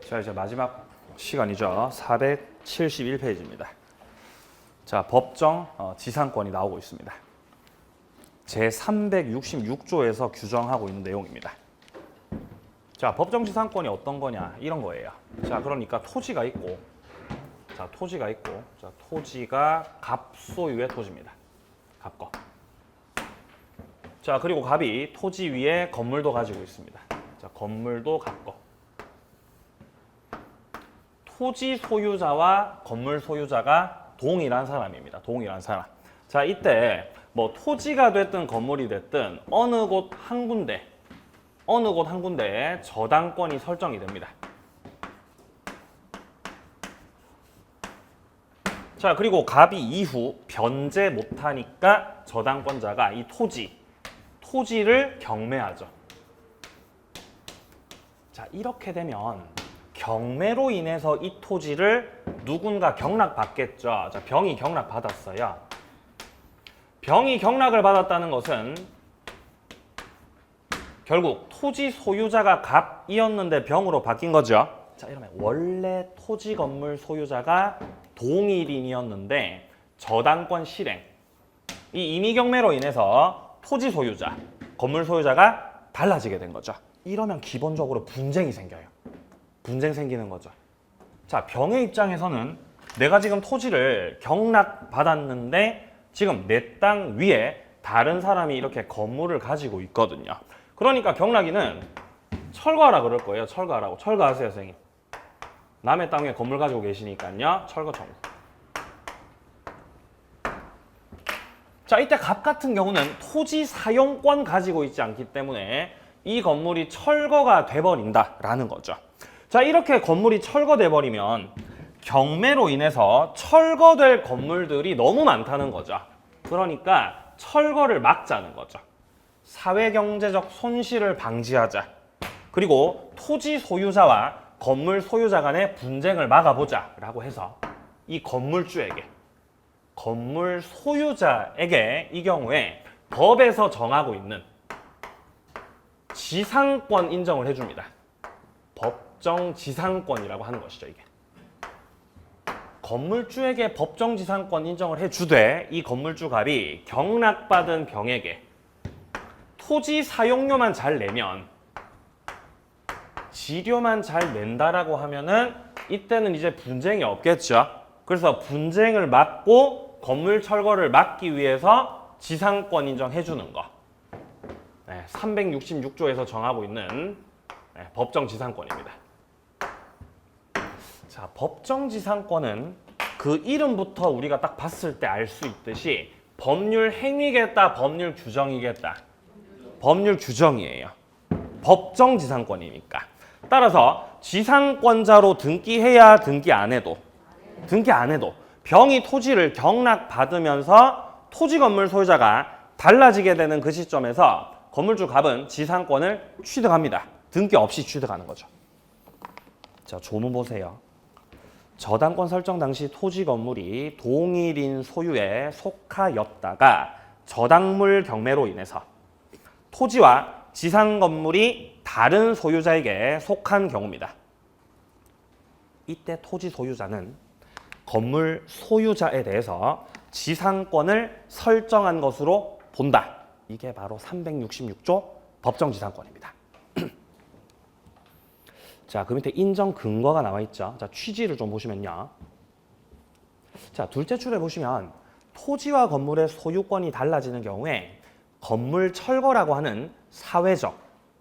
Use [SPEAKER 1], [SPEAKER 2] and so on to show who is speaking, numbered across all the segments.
[SPEAKER 1] 자, 이제 마지막 시간이죠. 471페이지입니다. 자, 법정 지상권이 나오고 있습니다. 제 366조에서 규정하고 있는 내용입니다. 자, 법정 지상권이 어떤 거냐? 이런 거예요. 자, 그러니까 토지가 있고, 자, 토지가 갑소유의 토지입니다. 갑거. 자, 그리고 갑이 토지 위에 건물도 가지고 있습니다. 자, 건물도 갑거. 토지 소유자와 건물 소유자가 동일한 사람입니다. 동일한 사람. 자, 이때 뭐 토지가 됐든 건물이 됐든 어느 곳 한 군데에 저당권이 설정이 됩니다. 자, 그리고 갑이 이후 변제 못하니까 저당권자가 이 토지를 경매하죠. 자, 이렇게 되면 경매로 인해서 이 토지를 누군가 경락받겠죠. 자, 병이 경락받았어요. 병이 경락을 받았다는 것은 결국 토지 소유자가 갑이었는데 병으로 바뀐 거죠. 자, 이러면 원래 토지 건물 소유자가 동일인이었는데 저당권 실행, 이 임의경매로 인해서 토지 소유자, 건물 소유자가 달라지게 된 거죠. 이러면 기본적으로 분쟁이 생겨요. 분쟁 생기는 거죠. 자, 병의 입장에서는 내가 지금 토지를 경락받았는데 지금 내 땅 위에 다른 사람이 이렇게 건물을 가지고 있거든요. 그러니까 경락이는 철거하라 그럴 거예요. 철거하라고. 철거하세요, 선생님. 남의 땅 위에 건물 가지고 계시니까요. 철거 청구. 자, 이때 갑 같은 경우는 토지 사용권 가지고 있지 않기 때문에 이 건물이 철거가 돼버린다라는 거죠. 자, 이렇게 건물이 철거돼 버리면 경매로 인해서 철거될 건물들이 너무 많다는 거죠. 그러니까 철거를 막자는 거죠. 사회경제적 손실을 방지하자. 그리고 토지 소유자와 건물 소유자 간의 분쟁을 막아보자라고 해서 이 건물 소유자에게 이 경우에 법에서 정하고 있는 지상권 인정을 해줍니다. 법정 지상권이라고 하는 것이죠, 이게. 건물주에게 법정 지상권 인정을 해주되 이 건물주 갑이 경락받은 병에게 토지 사용료만 잘 내면, 지료만 잘 낸다라고 하면은 이때는 이제 분쟁이 없겠죠. 그래서 분쟁을 막고 건물 철거를 막기 위해서 지상권 인정해주는 거. 네, 366조에서 정하고 있는 법정 지상권입니다. 자, 법정 지상권은 그 이름부터 우리가 딱 봤을 때 알 수 있듯이 법률 행위겠다, 법률 규정이겠다. 법률 규정이에요. 법정 지상권이니까. 따라서 지상권자로 등기해야 등기 안 해도 병이 토지를 경락받으면서 토지 건물 소유자가 달라지게 되는 그 시점에서 건물주 갑은 지상권을 취득합니다. 등기 없이 취득하는 거죠. 자, 조문 보세요. 저당권 설정 당시 토지 건물이 동일인 소유에 속하였다가 저당물 경매로 인해서 토지와 지상 건물이 다른 소유자에게 속한 경우입니다. 이때 토지 소유자는 건물 소유자에 대해서 지상권을 설정한 것으로 본다. 이게 바로 366조 법정 지상권입니다. 자, 그 밑에 인정 근거가 나와 있죠. 자, 취지를 좀 보시면요. 자, 둘째 줄에 보시면 토지와 건물의 소유권이 달라지는 경우에 건물 철거라고 하는 사회적,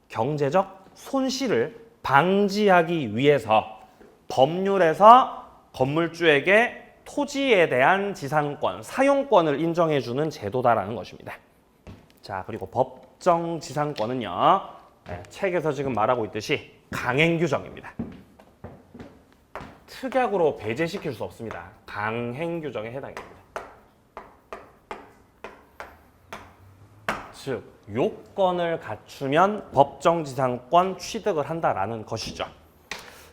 [SPEAKER 1] 경제적 손실을 방지하기 위해서 법률에서 건물주에게 토지에 대한 지상권, 사용권을 인정해주는 제도다라는 것입니다. 자, 그리고 법정 지상권은요, 책에서 지금 말하고 있듯이 강행 규정입니다. 특약으로 배제시킬 수 없습니다. 강행 규정에 해당됩니다. 즉, 요건을 갖추면 법정 지상권 취득을 한다라는 것이죠.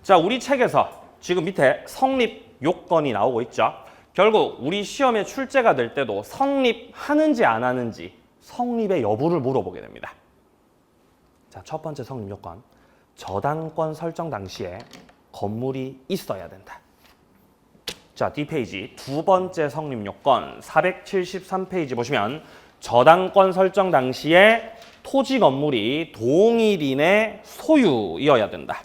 [SPEAKER 1] 자, 우리 책에서 지금 밑에 성립 요건이 나오고 있죠. 결국 우리 시험에 출제가 될 때도 성립하는지 안 하는지 성립의 여부를 물어보게 됩니다. 자, 첫 번째 성립 요건. 저당권 설정 당시에 건물이 있어야 된다. 자, 뒷페이지 두 번째 성립요건 473페이지 보시면 저당권 설정 당시에 토지 건물이 동일인의 소유이어야 된다.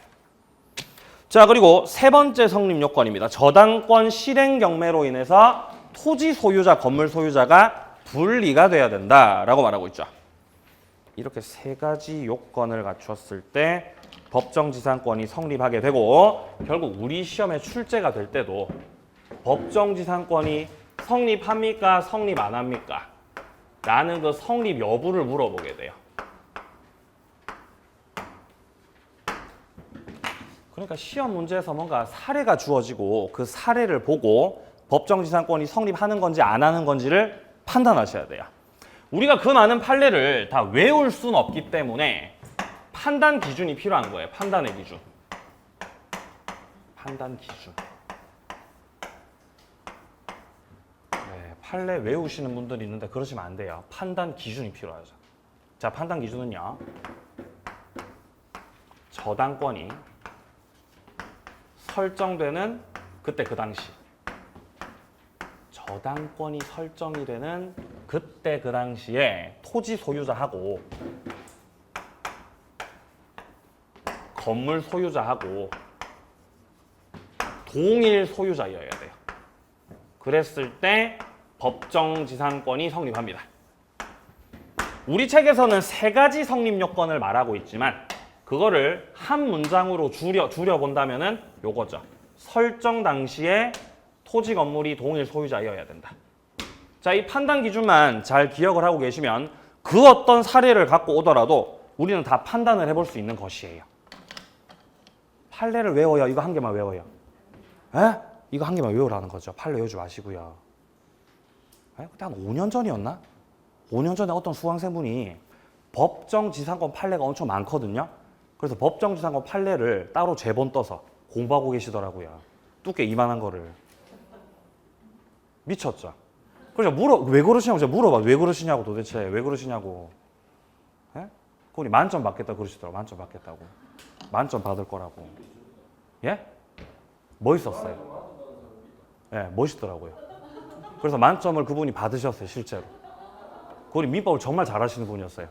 [SPEAKER 1] 자, 그리고 세 번째 성립요건입니다. 저당권 실행 경매로 인해서 토지 소유자, 건물 소유자가 분리가 돼야 된다라고 말하고 있죠. 이렇게 세 가지 요건을 갖추었을 때 법정지상권이 성립하게 되고 결국 우리 시험에 출제가 될 때도 법정지상권이 성립합니까? 성립 안 합니까? 라는 그 성립 여부를 물어보게 돼요. 그러니까 시험 문제에서 뭔가 사례가 주어지고 그 사례를 보고 법정지상권이 성립하는 건지 안 하는 건지를 판단하셔야 돼요. 우리가 그 많은 판례를 다 외울 수는 없기 때문에 판단 기준이 필요한 거예요. 판단의 기준. 판단 기준. 네, 판례 외우시는 분들이 있는데 그러시면 안 돼요. 판단 기준이 필요하죠. 자, 판단 기준은요. 저당권이 설정되는 그때 그 당시. 저당권이 설정이 되는 그때 그 당시에 토지 소유자하고 건물 소유자하고 동일 소유자여야 돼요. 그랬을 때 법정지상권이 성립합니다. 우리 책에서는 세 가지 성립 요건을 말하고 있지만 그거를 한 문장으로 줄여본다면은 요거죠. 설정 당시에 토지 건물이 동일 소유자여야 된다. 자, 이 판단 기준만 잘 기억을 하고 계시면 그 어떤 사례를 갖고 오더라도 우리는 다 판단을 해볼 수 있는 것이에요. 판례를 외워요. 이거 한 개만 외워요. 에? 이거 한 개만 외우라는 거죠. 판례 외우지 마시고요. 에? 그때 한 5년 전이었나? 5년 전에 어떤 수강생분이 법정지상권 판례가 엄청 많거든요. 그래서 법정지상권 판례를 따로 제본 떠서 공부하고 계시더라고요. 두께 이만한 거를. 미쳤죠? 그래서 왜 그러시냐고 제가 물어봐. 왜 그러시냐고 도대체. 왜 그러시냐고. 에? 그분이 만점 받겠다 그러시더라고. 만점 받겠다고. 만점 받을 거라고. 예? 멋있었어요. 예, 멋있더라고요. 그래서 만점을 그분이 받으셨어요, 실제로. 그분이 민법을 정말 잘하시는 분이었어요.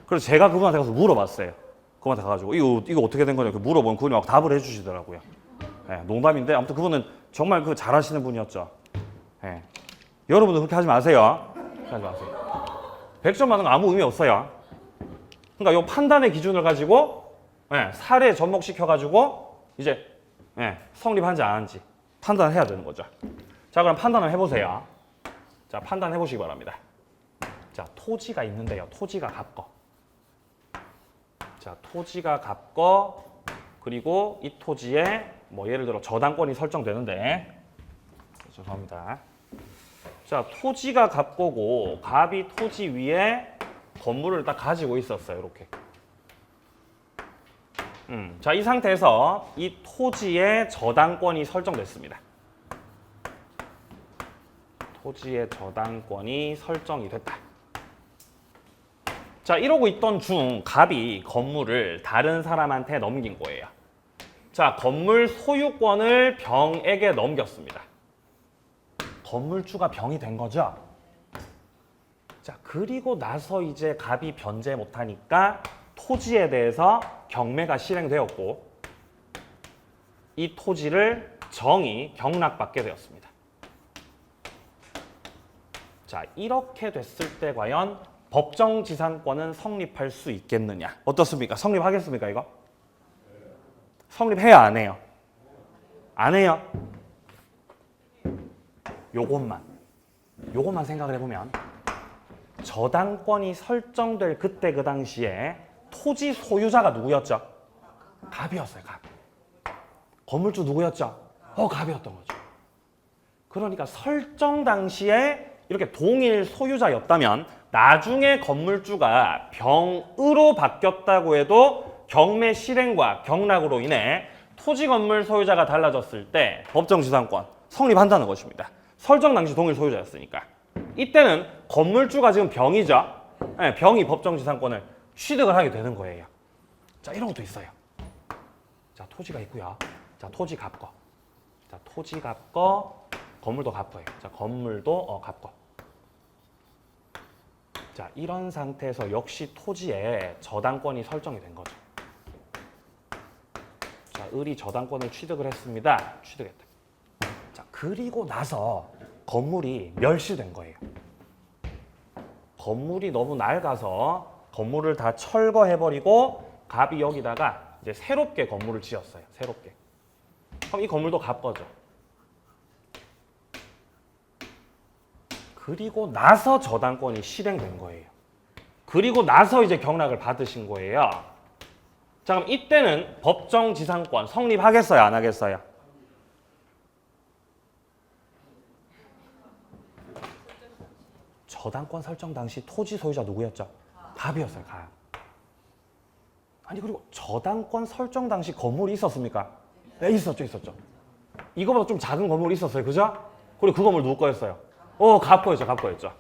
[SPEAKER 1] 그래서 제가 그분한테 가서 물어봤어요. 그분한테 가가지고 이거 어떻게 된 거냐 물어보면 그분이 막 답을 해주시더라고요. 예, 농담인데 아무튼 그분은 정말 그 잘하시는 분이었죠. 예. 여러분도 그렇게 하지 마세요. 하지 마세요. 100점 받는 거 아무 의미 없어요. 그러니까 이 판단의 기준을 가지고 예, 사례에 접목시켜가지고 이제 예, 성립한지 안 한지 판단을 해야 되는 거죠. 자, 그럼 판단을 해보세요. 자, 판단해 보시기 바랍니다. 자, 토지가 있는데요. 토지가 갑거. 자, 토지가 갑거. 그리고 이 토지에 뭐 예를 들어 저당권이 설정되는데 죄송합니다. 자, 토지가 갑거고 갑이 토지 위에 건물을 딱 가지고 있었어요. 이렇게. 자, 이 상태에서 이 토지의 저당권이 설정됐습니다. 토지의 저당권이 설정이 됐다. 자, 이러고 있던 중 갑이 건물을 다른 사람한테 넘긴 거예요. 자, 건물 소유권을 병에게 넘겼습니다. 건물주가 병이 된 거죠. 자, 그리고 나서 이제 갑이 변제 못하니까 토지에 대해서 경매가 실행되었고 이 토지를 정이 경락받게 되었습니다. 자, 이렇게 됐을 때 과연 법정지상권은 성립할 수 있겠느냐? 어떻습니까? 성립하겠습니까, 이거? 성립해야 안 해요? 안 해요? 요것만 생각을 해보면 저당권이 설정될 그때 그 당시에 토지 소유자가 누구였죠? 갑이었어요, 갑. 건물주 누구였죠? 갑이었던 거죠. 그러니까 설정 당시에 이렇게 동일 소유자였다면 나중에 건물주가 병으로 바뀌었다고 해도 경매 실행과 경락으로 인해 토지 건물 소유자가 달라졌을 때 법정지상권 성립한다는 것입니다. 설정 당시 동일 소유자였으니까. 이때는 건물주가 지금 병이죠. 네, 병이 법정지상권을 취득을 하게 되는 거예요. 자, 이런 것도 있어요. 자, 토지가 있고요. 자, 토지 갑거. 자, 토지 갑거, 건물도 갑거예요. 자, 건물도 갑거. 자, 이런 상태에서 역시 토지에 저당권이 설정이 된 거죠. 자, 을이 저당권을 취득을 했습니다. 취득했다. 자, 그리고 나서 건물이 멸실된 거예요. 건물이 너무 낡아서 건물을 다 철거해버리고 갑이 여기다가 이제 새롭게 건물을 지었어요. 새롭게. 그럼 이 건물도 갑 거죠. 그리고 나서 저당권이 실행된 거예요. 그리고 나서 이제 경락을 받으신 거예요. 자, 그럼 이때는 법정지상권 성립하겠어요? 안 하겠어요? 저당권 설정 당시 토지 소유자 누구였죠? 갑이었어요. 갑. 아니 그리고 저당권 설정 당시 건물이 있었습니까? 네, 있었죠. 이거보다 좀 작은 건물이 있었어요. 그죠? 그리고 그 건물 누구 거였어요? 갑 거였죠.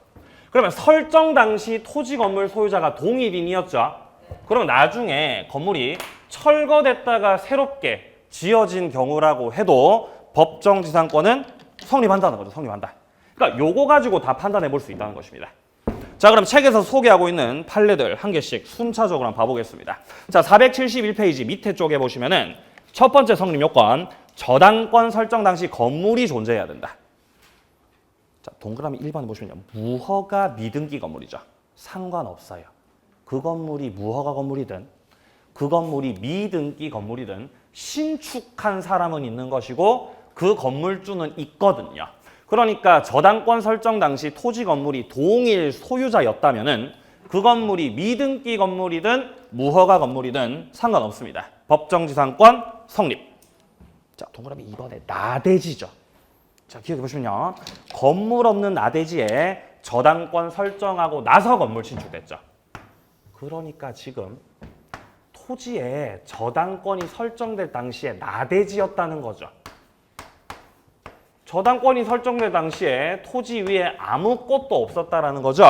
[SPEAKER 1] 그러면 설정 당시 토지 건물 소유자가 동일인이었죠. 그럼 나중에 건물이 철거됐다가 새롭게 지어진 경우라고 해도 법정지상권은 성립한다는 거죠. 성립한다. 그러니까 요거 가지고 다 판단해 볼 수 있다는 것입니다. 자, 그럼 책에서 소개하고 있는 판례들 한 개씩 순차적으로 한번 봐보겠습니다. 자, 471페이지 밑에 쪽에 보시면은 첫 번째 성립 요건, 저당권 설정 당시 건물이 존재해야 된다. 자, 동그라미 1번 보시면요. 무허가 미등기 건물이죠. 상관없어요. 그 건물이 무허가 건물이든 그 건물이 미등기 건물이든 신축한 사람은 있는 것이고 그 건물주는 있거든요. 그러니까 저당권 설정 당시 토지 건물이 동일 소유자였다면은 그 건물이 미등기 건물이든 무허가 건물이든 상관없습니다. 법정지상권 성립. 자, 동그라미 2번에 나대지죠. 자, 기억해 보시면요. 건물 없는 나대지에 저당권 설정하고 나서 건물 신축됐죠. 그러니까 지금 토지에 저당권이 설정될 당시에 나대지였다는 거죠. 저당권이 설정될 당시에 토지 위에 아무것도 없었다라는 거죠.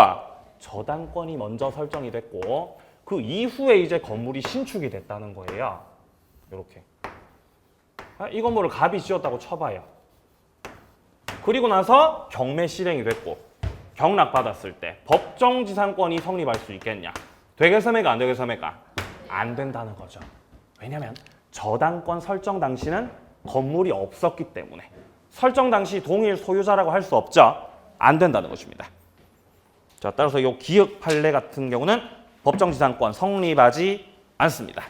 [SPEAKER 1] 저당권이 먼저 설정이 됐고 그 이후에 이제 건물이 신축이 됐다는 거예요. 이렇게. 이 건물을 갑이 지었다고 쳐봐요. 그리고 나서 경매 실행이 됐고 경락받았을 때 법정지상권이 성립할 수 있겠냐? 되겠습니까? 안 되겠습니까? 안 된다는 거죠. 왜냐하면 저당권 설정 당시는 건물이 없었기 때문에 설정 당시 동일 소유자라고 할 수 없죠. 안 된다는 것입니다. 자, 따라서 이 기역 판례 같은 경우는 법정지상권 성립하지 않습니다.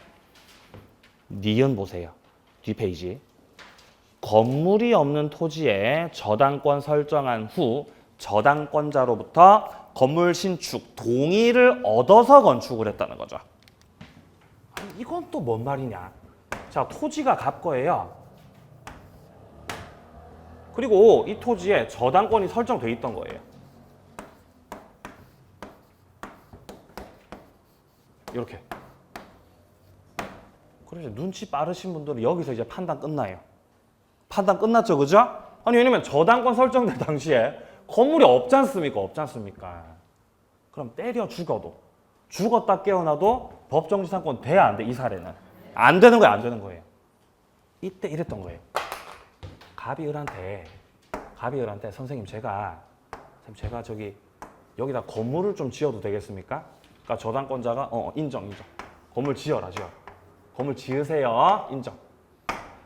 [SPEAKER 1] 니은 보세요. 뒷페이지. 건물이 없는 토지에 저당권 설정한 후 저당권자로부터 건물 신축 동의를 얻어서 건축을 했다는 거죠. 아니, 이건 또 뭔 말이냐? 자, 토지가 갑 거예요. 그리고 이 토지에 저당권이 설정돼 있던 거예요. 이렇게. 그래서 눈치 빠르신 분들은 여기서 이제 판단 끝나요. 판단 끝났죠, 그죠? 아니 왜냐면 저당권 설정될 당시에 건물이 없지 않습니까? 그럼 때려 죽어도 죽었다 깨어나도 법정지상권 돼, 안 돼? 이 사례는 안 되는 거예요. 이때 이랬던 거예요. 갑이 을한테 선생님 제가 저기 여기다 건물을 좀 지어도 되겠습니까? 그러니까 저당권자가 인정. 건물 지어라. 건물 지으세요. 인정.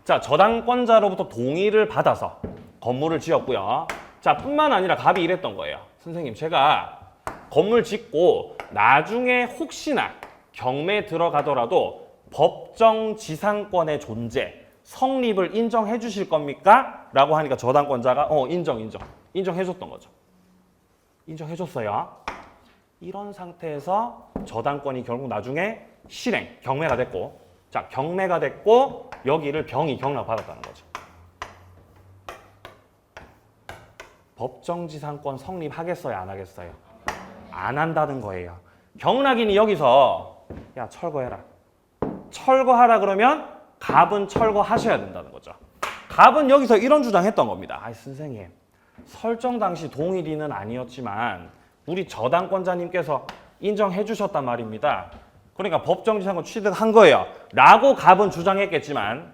[SPEAKER 1] 자, 저당권자로부터 동의를 받아서 건물을 지었고요. 자, 뿐만 아니라 갑이 이랬던 거예요. 선생님 제가 건물 짓고 나중에 혹시나 경매 들어가더라도 법정지상권의 존재 성립을 인정해 주실 겁니까? 라고 하니까 저당권자가 인정해줬던 거죠. 인정해줬어요. 이런 상태에서 저당권이 결국 나중에 실행, 경매가 됐고, 자, 경매가 됐고 여기를 병이 경락받았다는 거죠. 법정지상권 성립하겠어요? 안 하겠어요? 안 한다는 거예요. 경락인이 여기서 야 철거해라. 철거하라 그러면 갑은 철거하셔야 된다는 거죠. 갑은 여기서 이런 주장했던 겁니다. 아이 선생님, 설정 당시 동일인은 아니었지만 우리 저당권자님께서 인정해 주셨단 말입니다. 그러니까 법정지상권 취득한 거예요. 라고 갑은 주장했겠지만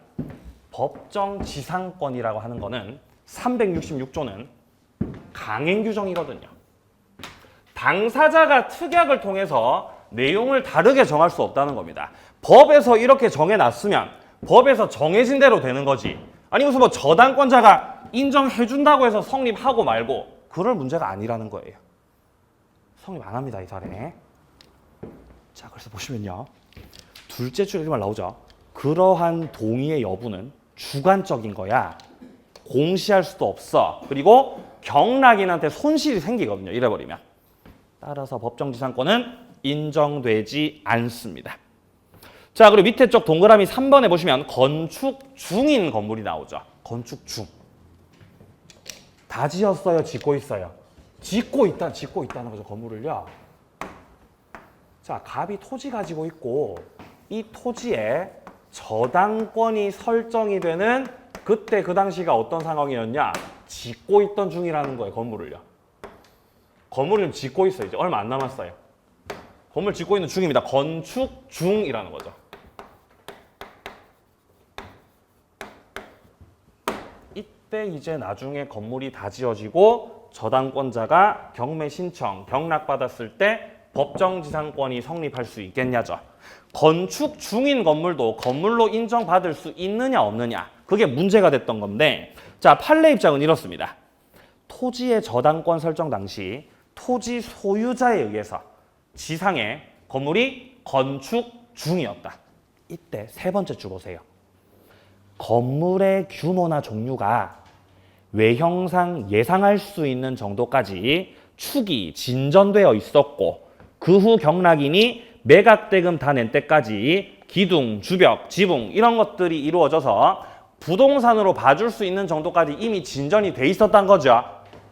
[SPEAKER 1] 법정 지상권이라고 하는 거는 366조는 강행 규정이거든요. 당사자가 특약을 통해서 내용을 다르게 정할 수 없다는 겁니다. 법에서 이렇게 정해놨으면 법에서 정해진 대로 되는 거지. 아니 무슨 뭐 저당권자가 인정해준다고 해서 성립하고 말고 그럴 문제가 아니라는 거예요. 성립 안 합니다, 이 사례. 자, 그래서 보시면요. 둘째 줄에 이런 말 나오죠. 그러한 동의의 여부는 주관적인 거야. 공시할 수도 없어. 그리고 경락인한테 손실이 생기거든요. 이래버리면. 따라서 법정지상권은 인정되지 않습니다. 자, 그리고 밑에 쪽 동그라미 3번에 보시면 건축 중인 건물이 나오죠. 건축 중. 다 지었어요? 짓고 있어요? 짓고 있다는 거죠. 건물을요. 자, 갑이 토지 가지고 있고 이 토지에 저당권이 설정이 되는 그때 그 당시가 어떤 상황이었냐? 짓고 있던 중이라는 거예요. 건물을요. 건물을 짓고 있어요. 이제 얼마 안 남았어요. 건물 짓고 있는 중입니다. 건축 중이라는 거죠. 이때 이제 나중에 건물이 다 지어지고 저당권자가 경매 신청, 경락받았을 때 법정지상권이 성립할 수 있겠냐죠. 건축 중인 건물도 건물로 인정받을 수 있느냐 없느냐 그게 문제가 됐던 건데 자, 판례 입장은 이렇습니다. 토지의 저당권 설정 당시 토지 소유자에 의해서 지상에 건물이 건축 중이었다. 이때 세 번째 줄 보세요. 건물의 규모나 종류가 외형상 예상할 수 있는 정도까지 축이 진전되어 있었고 그 후 경락인이 매각대금 다 낸 때까지 기둥, 주벽, 지붕 이런 것들이 이루어져서 부동산으로 봐줄 수 있는 정도까지 이미 진전이 돼 있었던 거죠.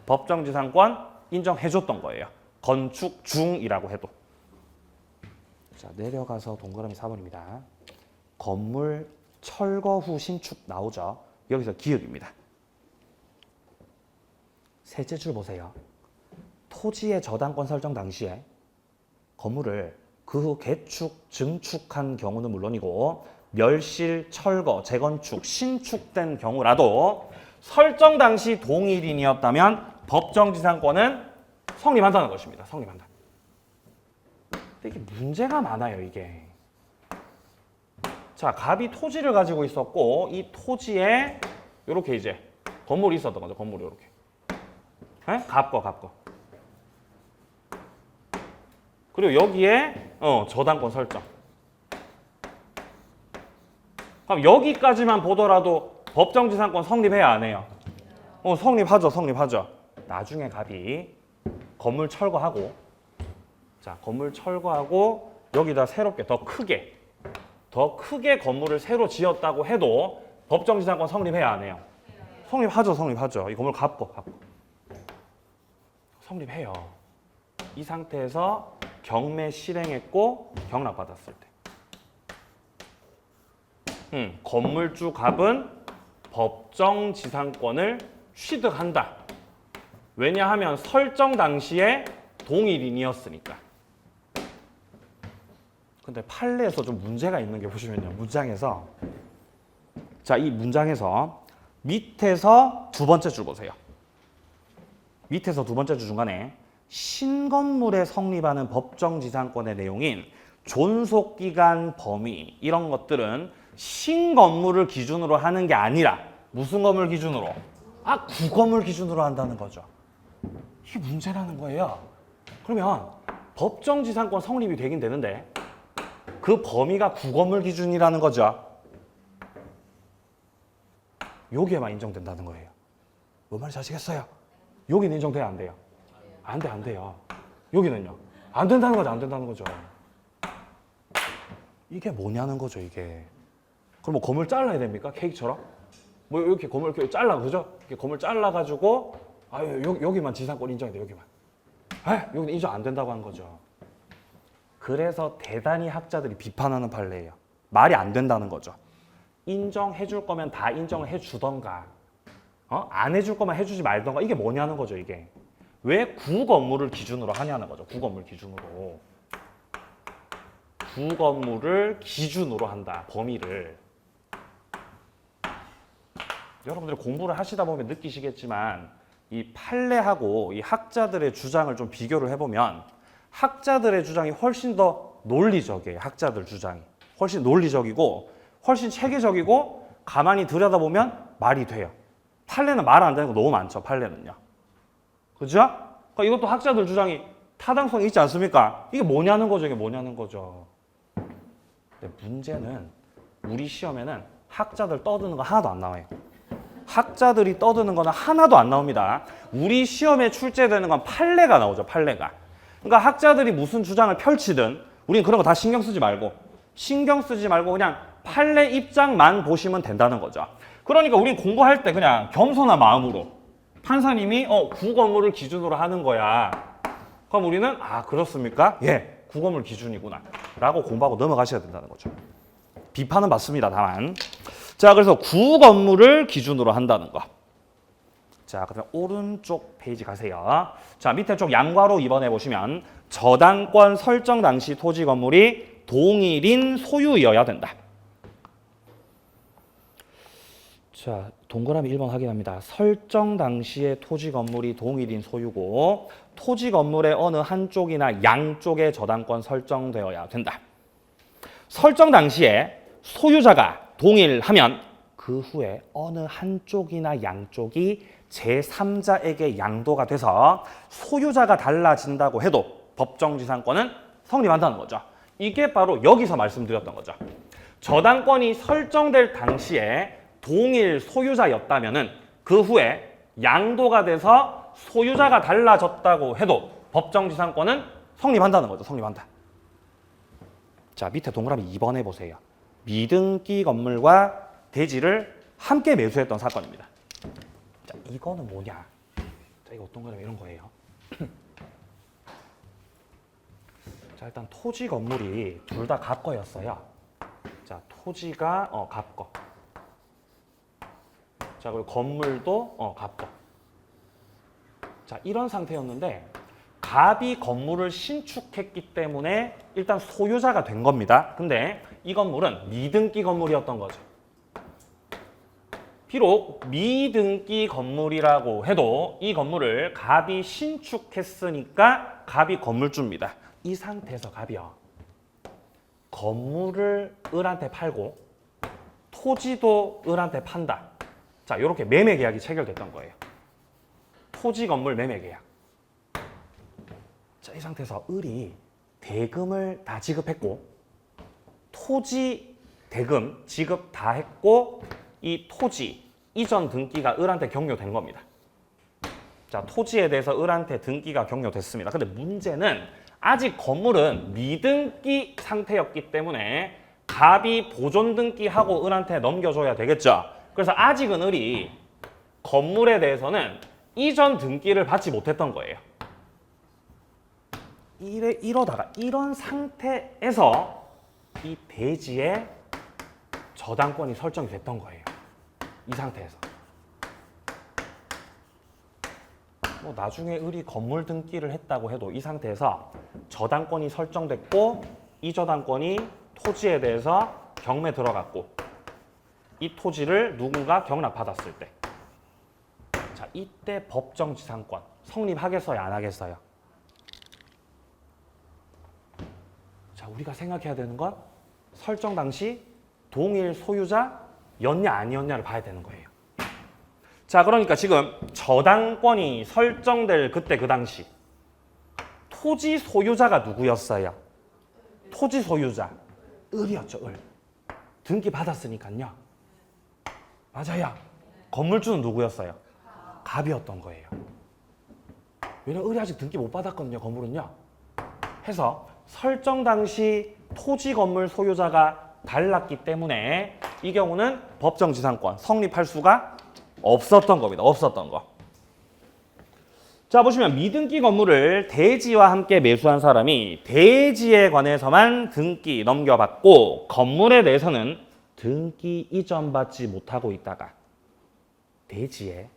[SPEAKER 1] 법정지상권 인정해줬던 거예요. 건축 중이라고 해도. 자, 내려가서 동그라미 4번입니다. 건물 철거 후 신축 나오죠. 여기서 기역입니다. 셋째 줄 보세요. 토지의 저당권 설정 당시에 건물을 그 후 개축, 증축한 경우는 물론이고 멸실, 철거, 재건축, 신축된 경우라도 설정 당시 동일인이었다면 법정지상권은 성립한다는 것입니다. 성립한다. 근데 이게 문제가 많아요, 이게. 자, 갑이 토지를 가지고 있었고 이 토지에 이렇게 이제 건물이 있었던 거죠. 건물이 이렇게. 네? 갑 거. 그리고 여기에 저당권 설정. 그럼 여기까지만 보더라도 법정지상권 성립해야 안 해요? 성립하죠. 나중에 갑이 건물 철거하고 자, 건물 철거하고 여기다 새롭게 더 크게 건물을 새로 지었다고 해도 법정지상권 성립해야 안 해요? 성립하죠. 이 건물 갑거. 성립해요. 이 상태에서 경매 실행했고 경락받았을 때 건물주 갑은 법정지상권을 취득한다. 왜냐하면 설정 당시에 동일인이었으니까. 근데 판례에서 좀 문제가 있는 게 보시면요. 문장에서 자, 이 문장에서 밑에서 두 번째 줄 보세요. 밑에서 두 번째 줄 중간에 신건물에 성립하는 법정지상권의 내용인 존속기간 범위 이런 것들은 신건물을 기준으로 하는 게 아니라 무슨 건물 기준으로? 구건물 기준으로 한다는 거죠. 이게 문제라는 거예요. 그러면 법정지상권 성립이 되긴 되는데 그 범위가 구건물 기준이라는 거죠. 여기에만 인정된다는 거예요. 뭔 말인지 아시겠어요? 여기는 인정돼야 안 돼요? 안 돼요. 여기는요? 안 된다는 거죠. 이게 뭐냐는 거죠, 이게. 그럼 뭐 건물 잘라야 됩니까? 케이크처럼? 뭐 이렇게 건물 이렇게 잘라, 그죠? 이렇게 건물 잘라가지고 여기만 지상권 인정이 돼, 여기만. 여기는 인정 안 된다고 한 거죠. 그래서 대단히 학자들이 비판하는 판례예요. 말이 안 된다는 거죠. 인정해줄 거면 다 인정을 해주던가, 안 해줄 거면 해주지 말던가, 이게 뭐냐는 거죠, 이게. 왜 구건물을 기준으로 하냐는 거죠. 구건물 기준으로. 구건물을 기준으로 한다. 범위를. 여러분들이 공부를 하시다 보면 느끼시겠지만 이 판례하고 이 학자들의 주장을 좀 비교를 해보면 학자들의 주장이 훨씬 더 논리적이에요. 학자들 주장이 훨씬 논리적이고 훨씬 체계적이고 가만히 들여다보면 말이 돼요. 판례는 말 안 되는 거 너무 많죠. 판례는요. 그죠? 그러니까 이것도 학자들 주장이 타당성이 있지 않습니까? 이게 뭐냐는 거죠. 이게 뭐냐는 거죠. 근데 문제는 우리 시험에는 학자들 떠드는 거 하나도 안 나와요. 학자들이 떠드는 거는 하나도 안 나옵니다. 우리 시험에 출제되는 건 판례가 나오죠. 판례가. 그러니까 학자들이 무슨 주장을 펼치든 우리는 그런 거 다 신경 쓰지 말고 그냥 판례 입장만 보시면 된다는 거죠. 그러니까 우린 공부할 때 그냥 겸손한 마음으로 판사님이 구건물을 기준으로 하는 거야. 그럼 우리는 그렇습니까? 예, 구건물 기준이구나 라고 공부하고 넘어가셔야 된다는 거죠. 비판은 맞습니다. 다만 자, 그래서 구건물을 기준으로 한다는 거. 자, 그러면 오른쪽 페이지 가세요. 자, 밑에 쪽 양괄호 2번에 보시면 저당권 설정 당시 토지 건물이 동일인 소유이어야 된다. 자, 동그라미 1번 확인합니다. 설정 당시의 토지 건물이 동일인 소유고 토지 건물의 어느 한쪽이나 양쪽에 저당권 설정되어야 된다. 설정 당시에 소유자가 동일하면 그 후에 어느 한쪽이나 양쪽이 제3자에게 양도가 돼서 소유자가 달라진다고 해도 법정지상권은 성립한다는 거죠. 이게 바로 여기서 말씀드렸던 거죠. 저당권이 설정될 당시에 동일 소유자였다면은 그 후에 양도가 돼서 소유자가 달라졌다고 해도 법정지상권은 성립한다는 거죠. 성립한다. 자, 밑에 동그라미 2번에 보세요. 미등기 건물과 대지를 함께 매수했던 사건입니다. 자, 이거는 뭐냐? 자, 이거 어떤 거냐면 이런 거예요. 자, 일단 토지 건물이 둘 다 갑거였어요. 자, 토지가 갑거. 자, 그리고 건물도 갑거. 자, 이런 상태였는데 갑이 건물을 신축했기 때문에 일단 소유자가 된 겁니다. 근데 이 건물은 미등기 건물이었던 거죠. 비록 미등기 건물이라고 해도 이 건물을 갑이 신축했으니까 갑이 건물주입니다. 이 상태에서 갑이요. 건물을 을한테 팔고 토지도 을한테 판다. 자, 이렇게 매매 계약이 체결됐던 거예요. 토지 건물 매매 계약. 자, 이 상태에서 을이 대금을 다 지급했고 토지 대금 지급 다 했고 이 토지 이전 등기가 을한테 경료된 겁니다. 자, 토지에 대해서 을한테 등기가 경료됐습니다. 근데 문제는 아직 건물은 미등기 상태였기 때문에 갑이 보존 등기하고 을한테 넘겨줘야 되겠죠. 그래서 아직은 을이 건물에 대해서는 이전 등기를 받지 못했던 거예요. 이러다가 이런 상태에서 이 대지에 저당권이 설정이 됐던 거예요. 이 상태에서. 뭐 나중에 을이 건물 등기를 했다고 해도 이 상태에서 저당권이 설정됐고 이 저당권이 토지에 대해서 경매 들어갔고 이 토지를 누군가 경락받았을 때 자, 이때 법정지상권 성립하겠어요? 안 하겠어요? 자, 우리가 생각해야 되는 건 설정 당시 동일 소유자였냐 아니었냐를 봐야 되는 거예요. 자, 그러니까 지금 저당권이 설정될 그때 그 당시 토지 소유자가 누구였어요? 토지 소유자 을이었죠. 을. 등기 받았으니까요. 맞아요. 건물주는 누구였어요? 갑이었던 거예요. 왜냐면 을이 아직 등기 못 받았거든요. 건물은요. 해서 설정 당시 토지 건물 소유자가 달랐기 때문에 이 경우는 법정지상권 성립할 수가 없었던 겁니다. 없었던 거. 자, 보시면 미등기 건물을 대지와 함께 매수한 사람이 대지에 관해서만 등기 넘겨받고 건물에 대해서는 등기 이전받지 못하고 있다가 대지에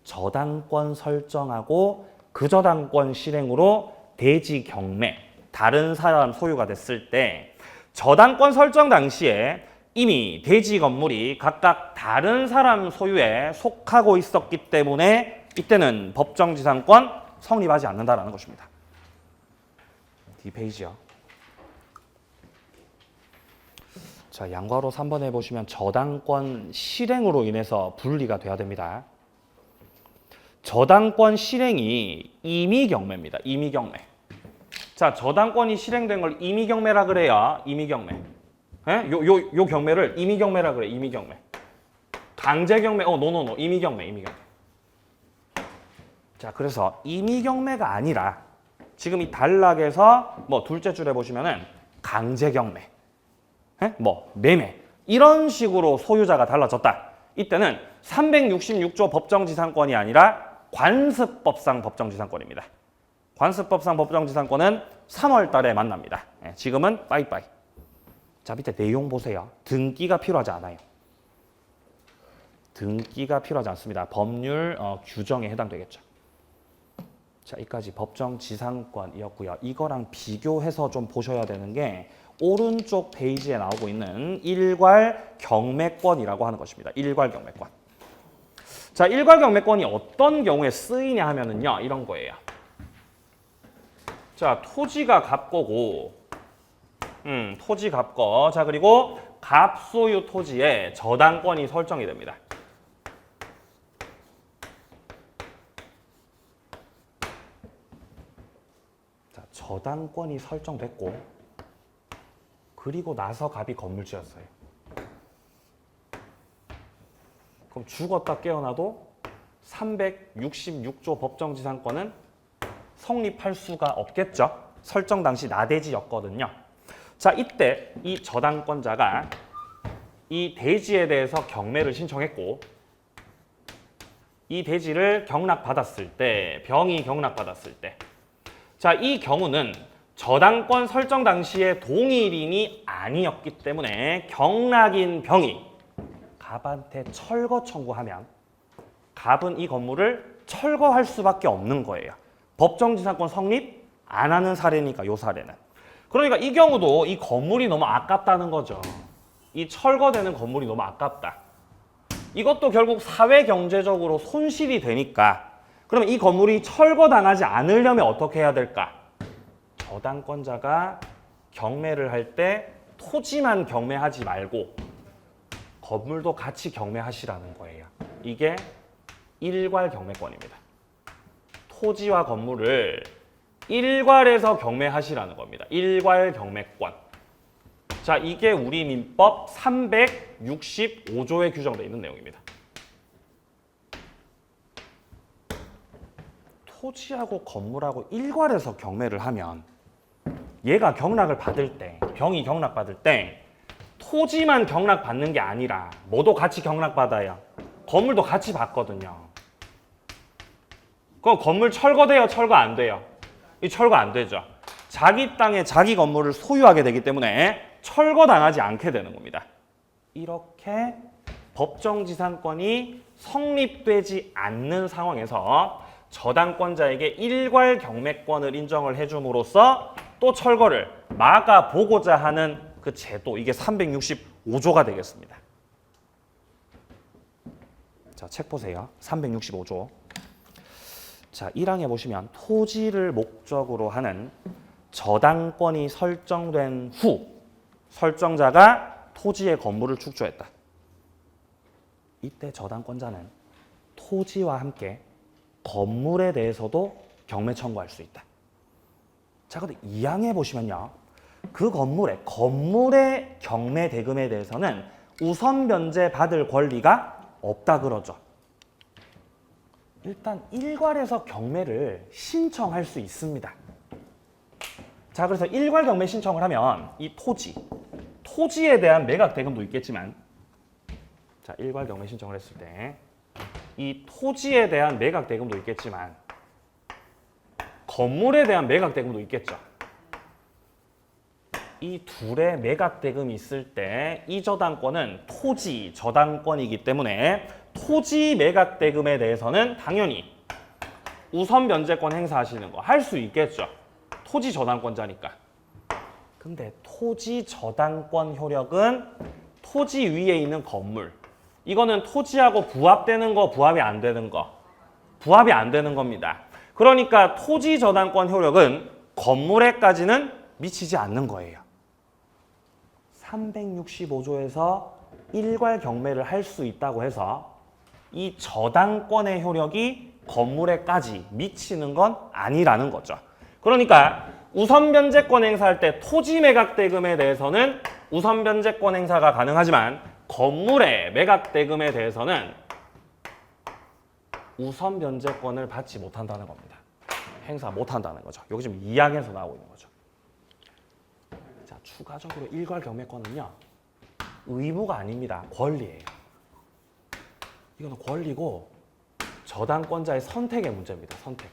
[SPEAKER 1] 저당권 설정하고 그 저당권 실행으로 대지 경매 다른 사람 소유가 됐을 때 저당권 설정 당시에 이미 대지 건물이 각각 다른 사람 소유에 속하고 있었기 때문에 이때는 법정지상권 성립하지 않는다라는 것입니다. 뒷페이지요. 자, 양괄호 3번에 보시면 저당권 실행으로 인해서 분리가 돼야 됩니다. 저당권 실행이 임의경매입니다. 임의경매. 자, 저당권이 실행된 걸 임의경매라 그래요. 임의경매. 예? 요 경매를 임의경매라 그래. 임의경매. 강제경매. 노. 임의경매. 자, 그래서 임의경매가 아니라 지금 이 단락에서 뭐 둘째 줄에 보시면은 강제경매. 예? 뭐 매매. 이런 식으로 소유자가 달라졌다. 이때는 366조 법정지상권이 아니라 관습법상 법정지상권입니다. 관습법상 법정지상권은 3월 달에 만납니다. 지금은 빠이빠이. 자, 밑에 내용 보세요. 등기가 필요하지 않아요. 등기가 필요하지 않습니다. 법률 규정에 해당되겠죠. 자, 여기까지 법정지상권이었고요. 이거랑 비교해서 좀 보셔야 되는 게 오른쪽 페이지에 나오고 있는 일괄경매권이라고 하는 것입니다. 일괄경매권. 자, 일괄경매권이 어떤 경우에 쓰이냐 하면은요, 이런 거예요. 자, 토지가 갑거고, 토지 갑거. 자, 그리고 갑소유 토지에 저당권이 설정이 됩니다. 자, 저당권이 설정됐고, 그리고 나서 갑이 건물 지었어요. 그럼 죽었다 깨어나도 366조 법정지상권은 성립할 수가 없겠죠. 설정 당시 나대지였거든요. 자, 이때 이 저당권자가 이 대지에 대해서 경매를 신청했고 이 대지를 경락받았을 때, 병이 경락받았을 때, 자, 이 경우는 저당권 설정 당시에 동일인이 아니었기 때문에 경락인 병이 갑한테 철거 청구하면 갑은 이 건물을 철거할 수밖에 없는 거예요. 법정지상권 성립 안 하는 사례니까, 요 사례는. 그러니까 이 경우도 이 건물이 너무 아깝다는 거죠. 이 철거되는 건물이 너무 아깝다. 이것도 결국 사회경제적으로 손실이 되니까, 그러면 이 건물이 철거당하지 않으려면 어떻게 해야 될까? 저당권자가 경매를 할 때 토지만 경매하지 말고 건물도 같이 경매하시라는 거예요. 이게 일괄경매권입니다. 토지와 건물을 일괄해서 경매하시라는 겁니다. 일괄경매권. 자, 이게 우리 민법 365조에 규정되어 있는 내용입니다. 토지하고 건물하고 일괄해서 경매를 하면 얘가 경락을 받을 때, 병이 경락받을 때 토지만 경락받는 게 아니라 뭐도 같이 경락받아요. 건물도 같이 받거든요. 그럼 건물 철거돼요? 철거 안 돼요? 이 철거 안 되죠. 자기 땅에 자기 건물을 소유하게 되기 때문에 철거당하지 않게 되는 겁니다. 이렇게 법정지상권이 성립되지 않는 상황에서 저당권자에게 일괄경매권을 인정을 해줌으로써 또 철거를 막아보고자 하는 그 제도, 이게 365조가 되겠습니다. 자, 책 보세요. 365조. 자, 1항에 보시면 토지를 목적으로 하는 저당권이 설정된 후 설정자가 토지의 건물을 축조했다. 이때 저당권자는 토지와 함께 건물에 대해서도 경매 청구할 수 있다. 자, 근데 2항에 보시면요. 그 건물의 경매 대금에 대해서는 우선 변제 받을 권리가 없다 그러죠. 일단 일괄해서 경매를 신청할 수 있습니다. 자, 그래서 일괄 경매 신청을 하면 이 토지에 대한 매각 대금도 있겠지만, 자, 일괄 경매 신청을 했을 때 이 토지에 대한 매각 대금도 있겠지만 건물에 대한 매각 대금도 있겠죠. 이 둘의 매각 대금이 있을 때 이 저당권은 토지 저당권이기 때문에 토지 매각 대금에 대해서는 당연히 우선 변제권 행사하시는 거 할 수 있겠죠. 토지 저당권자니까. 근데 토지 저당권 효력은 토지 위에 있는 건물. 이거는 토지하고 부합되는 거, 부합이 안 되는 거. 부합이 안 되는 겁니다. 그러니까 토지 저당권 효력은 건물에까지는 미치지 않는 거예요. 365조에서 일괄 경매를 할 수 있다고 해서 이 저당권의 효력이 건물에까지 미치는 건 아니라는 거죠. 그러니까 우선 변제권 행사할 때 토지 매각 대금에 대해서는 우선 변제권 행사가 가능하지만 건물의 매각 대금에 대해서는 우선 변제권을 받지 못한다는 겁니다. 행사 못한다는 거죠. 여기 지금 이항에서 나오고 있는 거죠. 자, 추가적으로 일괄 경매권은요. 의무가 아닙니다. 권리예요. 이거는 권리고 저당권자의 선택의 문제입니다. 선택.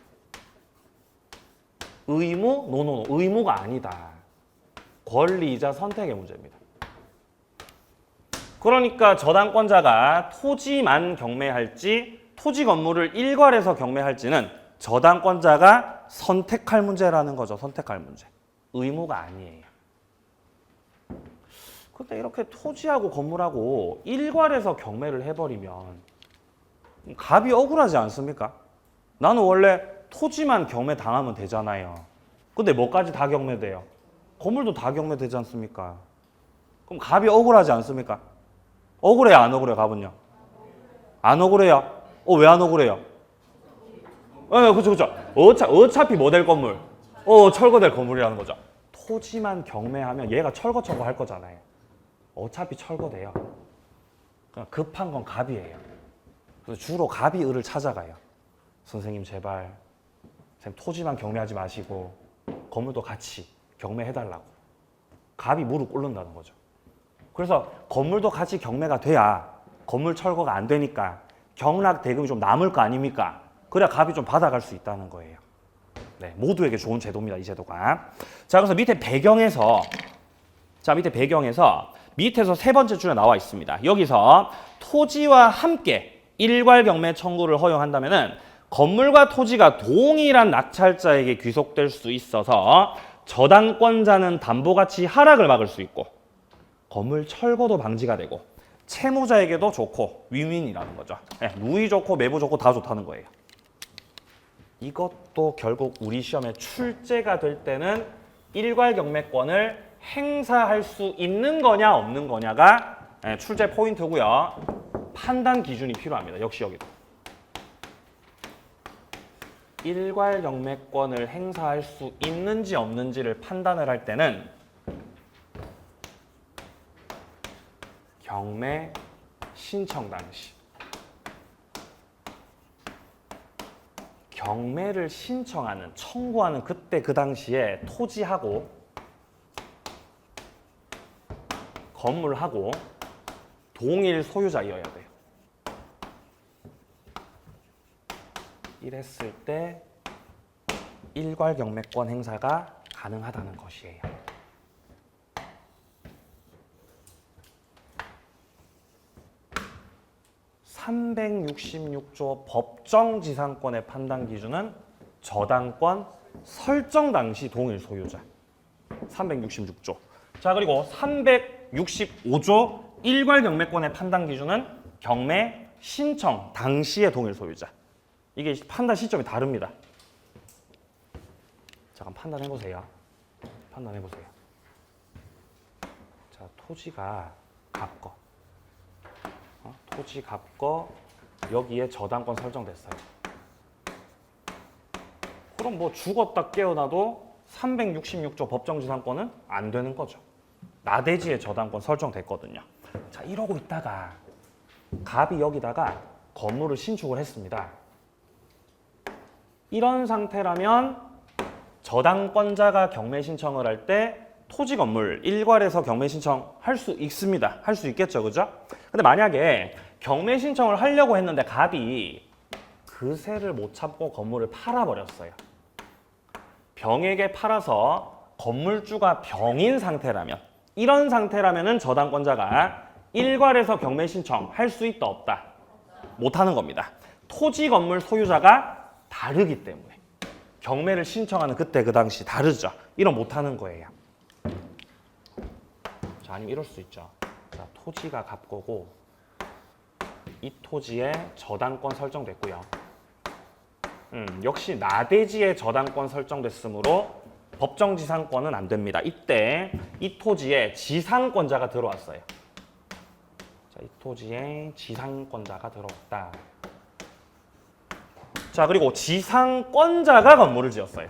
[SPEAKER 1] 의무? 노노노. 의무가 아니다. 권리이자 선택의 문제입니다. 그러니까 저당권자가 토지만 경매할지 토지 건물을 일괄해서 경매할지는 저당권자가 선택할 문제라는 거죠. 선택할 문제. 의무가 아니에요. 근데 이렇게 토지하고 건물하고 일괄해서 경매를 해버리면 갑이 억울하지 않습니까? 나는 원래 토지만 경매 당하면 되잖아요. 근데 뭐까지 다 경매돼요? 건물도 다 경매되지 않습니까? 그럼 갑이 억울하지 않습니까? 억울해요, 안 억울해요, 갑은요? 안 억울해요? 왜 안 억울해요? 그쵸. 어차피 뭐 될 건물? 철거될 건물이라는 거죠. 토지만 경매하면 얘가 철거 청구할 거잖아요. 어차피 철거돼요. 그냥 급한 건 갑이에요. 그래서 주로 갑이 을을 찾아가요. 선생님 제발 선생님 토지만 경매하지 마시고 건물도 같이 경매해달라고. 갑이 무릎 꿇는다는 거죠. 그래서 건물도 같이 경매가 돼야 건물 철거가 안 되니까 경락 대금이 좀 남을 거 아닙니까? 그래야 갑이 좀 받아갈 수 있다는 거예요. 네, 모두에게 좋은 제도입니다. 이 제도가. 자, 그래서 밑에 배경에서 밑에서 세 번째 줄에 나와 있습니다. 여기서 토지와 함께 일괄 경매 청구를 허용한다면은 건물과 토지가 동일한 낙찰자에게 귀속될 수 있어서 저당권자는 담보가치 하락을 막을 수 있고 건물 철거도 방지가 되고 채무자에게도 좋고 윈윈이라는 거죠. 네, 누이 좋고 매부 좋고 다 좋다는 거예요. 이것도 결국 우리 시험에 출제가 될 때는 일괄 경매권을 행사할 수 있는 거냐 없는 거냐가 출제 포인트고요. 판단 기준이 필요합니다. 역시 여기도. 일괄 경매권을 행사할 수 있는지 없는지를 판단을 할 때는 경매 신청 당시 경매를 신청하는 청구하는 그때 그 당시에 토지하고 건물하고 동일 소유자이어야 돼요. 이랬을 때 일괄 경매권 행사가 가능하다는 것이에요. (366조) 법정지상권의 판단 기준은 저당권 설정 당시 동일 소유자. 366조. 자, 그리고 365조 일괄 경매권의 판단 기준은 경매 신청 당시의 동일 소유자. 이게 판단 시점이 다릅니다. 잠깐 판단해 보세요. 자, 토지가 갑거. 토지 갑거 여기에 저당권 설정됐어요. 그럼 뭐 죽었다 깨어나도 366조 법정지상권은 안 되는 거죠. 나대지에 저당권 설정됐거든요. 자, 이러고 있다가 갑이 여기다가 건물을 신축을 했습니다. 이런 상태라면 저당권자가 경매 신청을 할 때 토지 건물 일괄해서 경매 신청할 수 있습니다. 할 수 있겠죠, 그죠? 근데 만약에 경매 신청을 하려고 했는데 갑이 그새를 못 참고 건물을 팔아버렸어요. 병에게 팔아서 건물주가 병인 상태라면, 이런 상태라면은 저당권자가 일괄해서 경매 신청할 수 있다 없다? 못하는 겁니다. 토지 건물 소유자가 다르기 때문에 경매를 신청하는 그때 그 당시 다르죠. 이런 못하는 거예요. 자, 아니면 이럴 수 있죠. 자, 토지가 갑거고 이 토지에 저당권 설정됐고요. 역시 나대지에 저당권 설정됐으므로 법정 지상권은 안 됩니다. 이때 이 토지에 지상권자가 들어왔어요. 자, 이 토지에 지상권자가 들어왔다. 자, 그리고 지상권자가 건물을 지었어요.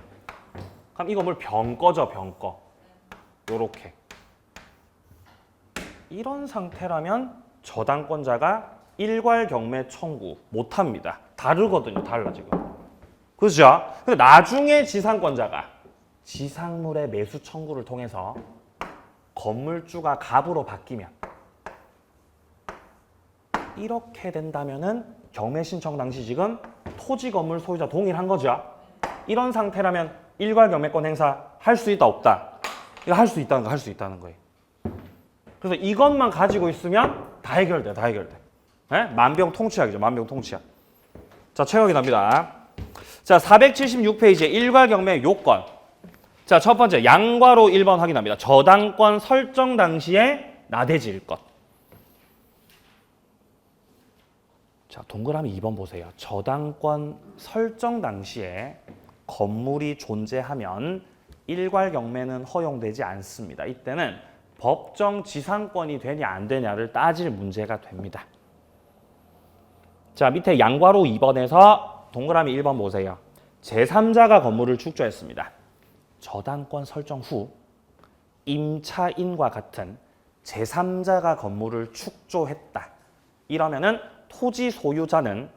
[SPEAKER 1] 그럼 이 건물 병거죠, 병거. 요렇게. 이런 상태라면 저당권자가 일괄 경매 청구 못합니다. 다르거든요, 달라 지금. 그죠? 근데 나중에 지상권자가 지상물의 매수 청구를 통해서 건물주가 갑으로 바뀌면 이렇게 된다면은 경매 신청 당시 지금 토지 건물 소유자 동일한 거죠. 이런 상태라면 일괄 경매권 행사 할 수 있다 없다? 이거 할 수 있다는 거, 할 수 있다는 거예요. 그래서 이것만 가지고 있으면 다 해결돼, 다 해결돼. 네? 만병통치약이죠, 만병통치약. 자, 최각이 납니다. 자, 476페이지에 일괄 경매 요건. 자, 첫 번째 양괄호 1번 확인합니다. 저당권 설정 당시에 나대지일 것. 자, 동그라미 2번 보세요. 저당권 설정 당시에 건물이 존재하면 일괄 경매는 허용되지 않습니다. 이때는 법정 지상권이 되냐 안 되냐를 따질 문제가 됩니다. 자, 밑에 양괄호 2번에서 동그라미 1번 보세요. 제3자가 건물을 축조했습니다. 저당권 설정 후 임차인과 같은 제3자가 건물을 축조했다. 이러면은 토지 소유자는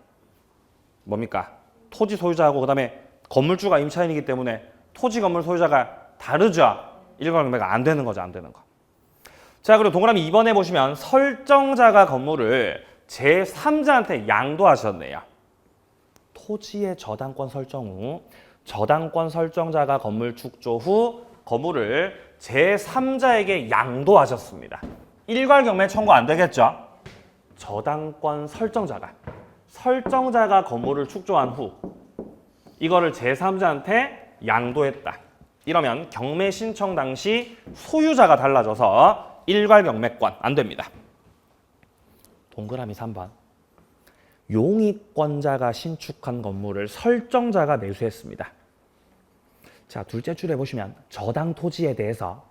[SPEAKER 1] 뭡니까? 토지 소유자하고 그다음에 건물주가 임차인이기 때문에 토지 건물 소유자가 다르죠. 일괄 경매가 안 되는 거죠, 안 되는 거. 자, 그리고 동그라미 2번에 보시면 설정자가 건물을 제3자한테 양도하셨네요. 토지의 저당권 설정 후 저당권 설정자가 건물 축조 후 건물을 제3자에게 양도하셨습니다. 일괄 경매 청구 안 되겠죠? 저당권 설정자가 건물을 축조한 후 이거를 제3자한테 양도했다. 이러면 경매 신청 당시 소유자가 달라져서 일괄 경매권 안 됩니다. 동그라미 3번. 용익권자가 신축한 건물을 설정자가 매수했습니다. 자, 둘째 줄에 보시면 저당 토지에 대해서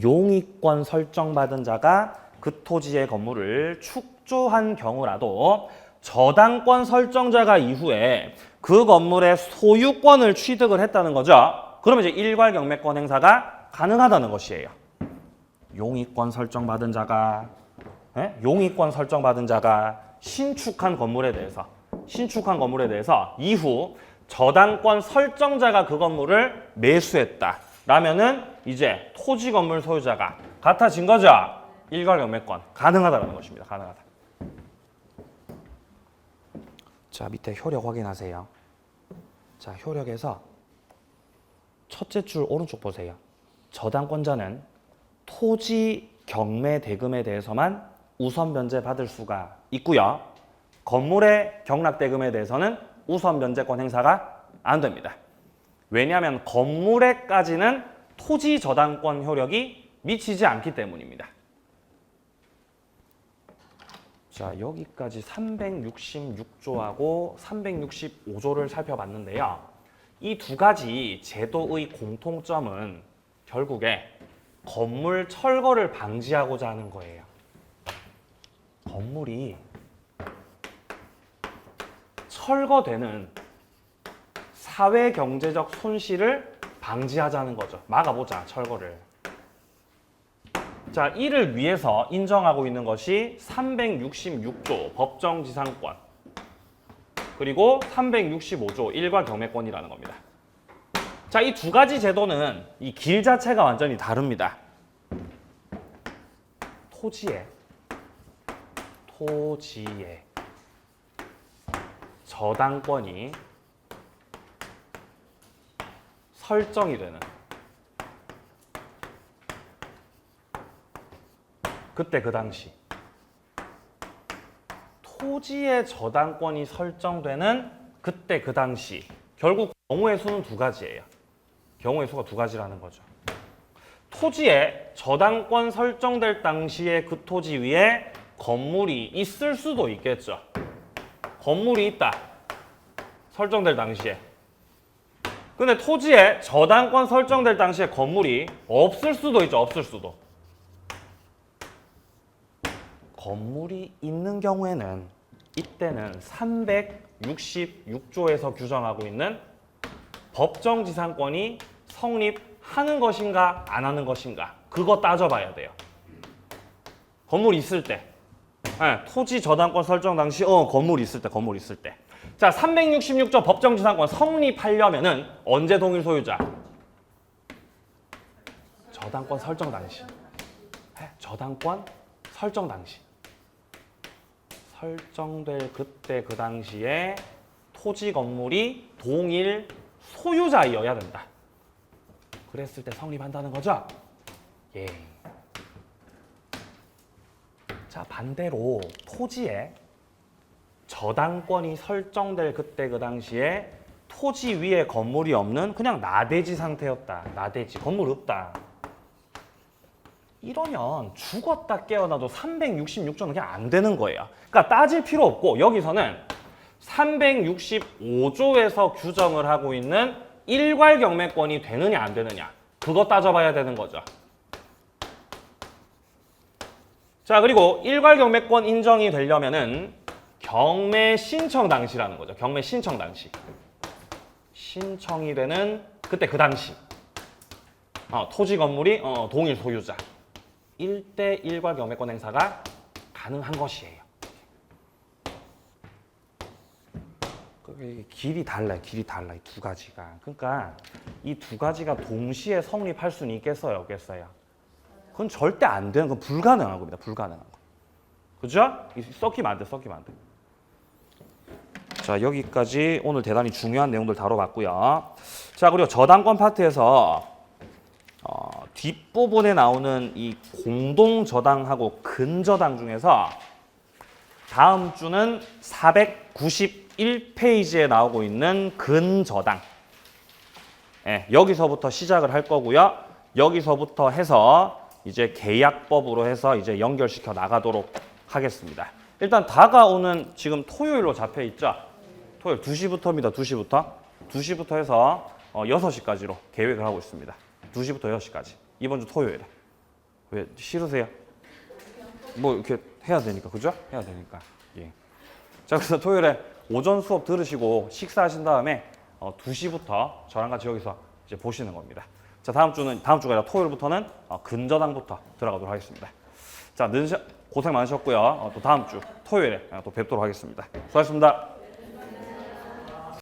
[SPEAKER 1] 용익권 설정받은 자가 그 토지의 건물을 축조한 경우라도 저당권 설정자가 이후에 그 건물의 소유권을 취득을 했다는 거죠. 그러면 이제 일괄 경매권 행사가 가능하다는 것이에요. 용익권 설정받은 자가 신축한 건물에 대해서 이후 저당권 설정자가 그 건물을 매수했다. 라면은 이제 토지 건물 소유자가 같아진 거죠. 일괄 경매권 가능하다는 것입니다. 가능하다. 자, 밑에 효력 확인하세요. 자, 효력에서 첫째 줄 오른쪽 보세요. 저당권자는 토지 경매 대금에 대해서만 우선 변제 받을 수가 있고요. 건물의 경락 대금에 대해서는 우선 변제권 행사가 안 됩니다. 왜냐하면 건물에까지는 토지 저당권 효력이 미치지 않기 때문입니다. 자, 여기까지 366조하고 365조를 살펴봤는데요. 이 두 가지 제도의 공통점은 결국에 건물 철거를 방지하고자 하는 거예요. 건물이 철거되는 사회 경제적 손실을 방지하자는 거죠. 막아보자, 철거를. 자, 이를 위해서 인정하고 있는 것이 366조 법정지상권 그리고 365조 일괄 경매권이라는 겁니다. 자, 이 두 가지 제도는 이 길 자체가 완전히 다릅니다. 토지에 저당권이 설정이 되는 그때 그 당시 토지의 저당권이 설정되는 그때 그 당시 결국 경우의 수는 두 가지예요. 경우의 수가 두 가지라는 거죠. 토지에 저당권 설정될 당시에 그 토지 위에 건물이 있을 수도 있겠죠. 건물이 있다. 설정될 당시에. 근데 토지에 저당권 설정될 당시에 건물이 없을 수도 있죠. 없을 수도. 건물이 있는 경우에는 이때는 366조에서 규정하고 있는 법정지상권이 성립하는 것인가 안 하는 것인가 그거 따져봐야 돼요. 건물이 있을 때. 네, 토지 저당권 설정 당시 건물이 있을 때. 자, 366조 법정지상권 성립하려면은 언제 동일 소유자? 저당권 설정 당시. 저당권 설정 당시. 설정될 그때 그 당시에 토지 건물이 동일 소유자이어야 된다. 그랬을 때 성립한다는 거죠? 예. 자, 반대로 토지에 저당권이 설정될 그때 그 당시에 토지 위에 건물이 없는 그냥 나대지 상태였다. 나대지. 건물 없다. 이러면 죽었다 깨어나도 366조는 그냥 안 되는 거예요. 그러니까 따질 필요 없고 여기서는 365조에서 규정을 하고 있는 일괄 경매권이 되느냐 안 되느냐 그거 따져봐야 되는 거죠. 자, 그리고 일괄 경매권 인정이 되려면은 경매 신청 당시라는 거죠. 경매 신청 당시. 신청이 되는 그때 그 당시. 토지 건물이 동일 소유자. 1대 일괄 경매권 행사가 가능한 것이에요. 길이 달라요. 이 두 가지가. 그러니까 이 두 가지가 동시에 성립할 수는 있겠어요? 없겠어요? 그건 절대 안 되는 건 불가능한 겁니다. 불가능한 거. 그죠? 섞이면 안 돼. 자, 여기까지 오늘 대단히 중요한 내용들 다뤄봤고요. 자, 그리고 저당권 파트에서 뒷부분에 나오는 이 공동저당하고 근저당 중에서 다음 주는 491페이지에 나오고 있는 근저당. 여기서부터 시작을 할 거고요. 여기서부터 해서 이제 계약법으로 해서 이제 연결시켜 나가도록 하겠습니다. 일단 다가오는 지금 토요일로 잡혀 있죠. 토요일 2시부터입니다. 2시부터 해서 6시까지로 계획을 하고 있습니다. 2시부터 6시까지. 이번 주 토요일에. 왜 싫으세요? 뭐 이렇게 해야 되니까. 그죠? 해야 되니까. 예. 자, 그래서 토요일에 오전 수업 들으시고 식사하신 다음에 2시부터 저랑 같이 여기서 이제 보시는 겁니다. 자, 다음 주가 아니라 토요일부터는 근저당부터 들어가도록 하겠습니다. 자, 고생 많으셨고요. 또 다음 주 토요일에 또 뵙도록 하겠습니다. 수고하셨습니다.